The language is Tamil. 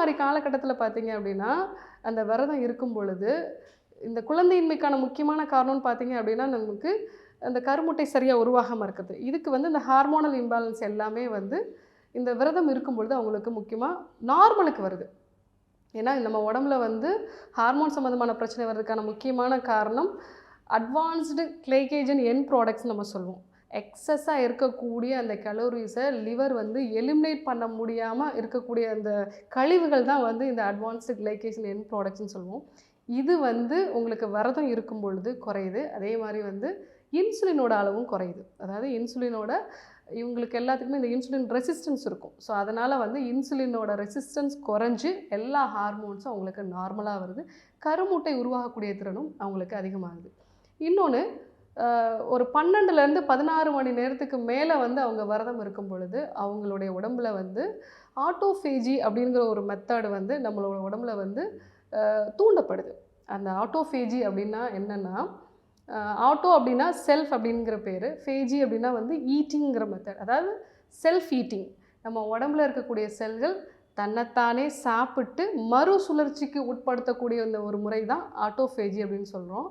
மாதிரி காலகட்டத்தில் பார்த்தீங்க அப்படின்னா அந்த விரதம் இருக்கும் பொழுது இந்த குழந்தையின்மைக்கான முக்கியமான காரணம்னு பார்த்தீங்க அப்படின்னா நமக்கு அந்த கருமுட்டை சரியாக உருவாகாமல் இருக்குது. இதுக்கு வந்து இந்த ஹார்மோனல் இம்பேலன்ஸ் எல்லாமே வந்து இந்த விரதம் இருக்கும் பொழுது அவங்களுக்கு முக்கியமாக நார்மலுக்கு வருது. ஏன்னா நம்ம உடம்புல வந்து ஹார்மோன் சம்மந்தமான பிரச்சனை வர்றதுக்கான முக்கியமான காரணம் அட்வான்ஸ்டு கிளைகேஜன் எண்ட் ப்ராடக்ட்ஸ் நம்ம சொல்லுவோம். எக்ஸஸாக இருக்கக்கூடிய அந்த கலோரிஸை லிவர் வந்து எலிமினேட் பண்ண முடியாமல் இருக்கக்கூடிய அந்த கழிவுகள் தான் வந்து இந்த அட்வான்ஸ்டு கிளைகேஷன் எண்ட் ப்ராடக்ட்ஸ்னு சொல்லுவோம். இது வந்து உங்களுக்கு விரதம் இருக்கும் பொழுது குறையுது. அதே மாதிரி வந்து இன்சுலினோட அளவும் குறையுது. அதாவது இன்சுலினோட இவங்களுக்கு எல்லாத்துக்குமே இந்த இன்சுலின் ரெசிஸ்டன்ஸ் இருக்கும். ஸோ அதனால் வந்து இன்சுலினோட ரெசிஸ்டன்ஸ் குறைஞ்சு எல்லா ஹார்மோன்ஸும் அவங்களுக்கு நார்மலாக வருது. கருமுட்டை உருவாகக்கூடிய திறனும் அவங்களுக்கு அதிகமாகுது. இன்னொன்று, ஒரு 12லேருந்து 16 மணி நேரத்துக்கு மேலே வந்து அவங்க விரதம் இருக்கும் பொழுது அவங்களுடைய உடம்புல வந்து ஆட்டோஃபேஜி அப்படிங்கிற ஒரு மெத்தட் வந்து நம்மளோட உடம்புல வந்து தூண்டப்படுது. அந்த ஆட்டோஃபேஜி அப்படின்னா என்னென்னா, ஆட்டோ அப்படின்னா செல்ஃப் அப்படிங்கிற பேர், ஃபேஜி அப்படின்னா வந்து ஈட்டிங்கிற மெத்தட். அதாவது செல்ஃப் ஈட்டிங். நம்ம உடம்புல இருக்கக்கூடிய செல்கள் தன்னைத்தானே சாப்பிட்டு மறுசுழற்சிக்கு உட்படுத்தக்கூடிய இந்த ஒரு முறை தான் ஆட்டோஃபேஜி அப்படின்னு சொல்கிறோம்.